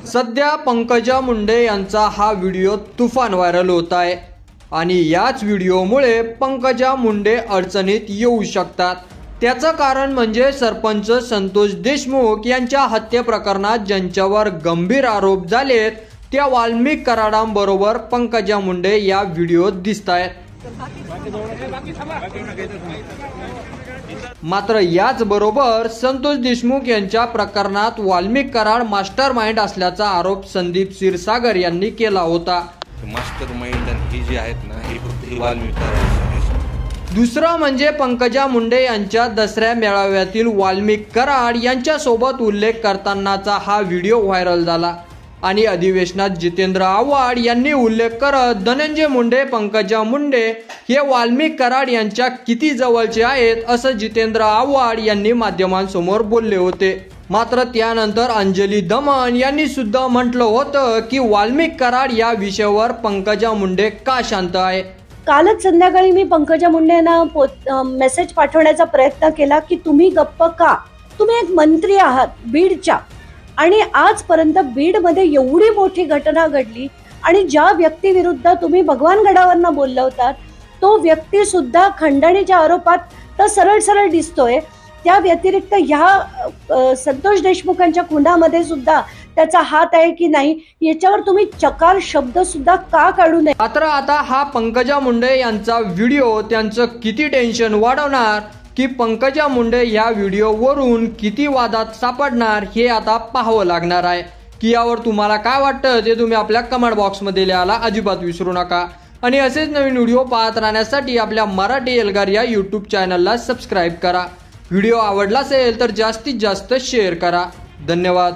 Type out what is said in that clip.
सध्या पंकजा मुंडे यांचा हा व्हिडिओ तुफान व्हायरल होत आहे आणि याच व्हिडिओमुळे पंकजा मुंडे अडचणीत येऊ शकतात। त्याचं कारण म्हणजे सरपंच संतोष देशमुख यांच्या हत्या प्रकरणात ज्यांच्यावर गंभीर आरोप झालेत त्या वाल्मिक कराडांबरोबर पंकजा मुंडे या व्हिडिओत दिसतायत। मात्र याच बरोबर संतोष देशमुख यांच्या प्रकरणात वाल्मिक कराड मास्टर माइंड असल्याचा आरोप संदीप क्षीरसागर यांनी केला होता। मास्टर माइंड ही जी आहेत ना ही वाल्मिक कराड। दुसरा म्हणजे पंकजा मुंडे यांच्या दसऱ्या मेळाव्यातील वाल्मिक कराड यांच्या सोबत उल्लेख करतानाचा हा व्हिडिओ व्हायरल झाला आणि अधिवेशनात जितेंद्र आव्हाड यांनी उल्लेख करत धनंजय मुंडे पंकजा मुंडे हे वाल्मिक कराड यांच्या किती जवळचे आहेत असं जितेंद्र आव्हाड यांनी माध्यमांसमोर बोलले होते। मात्र त्यानंतर अंजली दमन यांनी सुद्धा म्हटलं होतं की वाल्मिक कराड या विषयावर पंकजा मुंडे का शांत आहे। कालच संध्याकाळी मी पंकजा मुंडे यांना मेसेज पाठवण्याचा प्रयत्न केला की तुम्ही गप्प का, तुम्ही एक मंत्री आहात बीडच्या आणि आजपर्यंत बीडमध्ये एवढी मोठी घटना घडली आणि ज्या व्यक्तीविरुद्ध तुम्ही भगवानगडावरनं बोलला होतात तो व्यक्ती सुद्धा खंडणीच्या आरोपात तर सरळ सरळ दिसतोय। त्या व्यतिरिक्त ह्या संतोष देशमुखांच्या खुनामध्ये सुद्धा त्याचा हात आहे की नाही याच्यावर तुम्ही चकार शब्द सुद्धा का काढू नये। मात्र आता हा पंकजा मुंडे यांचा व्हिडिओ त्यांचं किती टेन्शन वाढवणार की पंकजा मुंडे या व्हिडिओवरून किती वादात सापडणार हे आता पाहावं लागणार आहे। की यावर तुम्हाला काय वाटतं ते तुम्ही आपल्या कमेंट बॉक्समध्ये लिहायला अजिबात विसरू नका आणि असेच नवीन व्हिडिओ पाहत राहण्यासाठी आपल्या मराठी एल्गार या यूट्यूब चॅनलला सबस्क्राईब करा। व्हिडिओ आवडला असेल तर जास्तीत जास्त शेअर करा। धन्यवाद।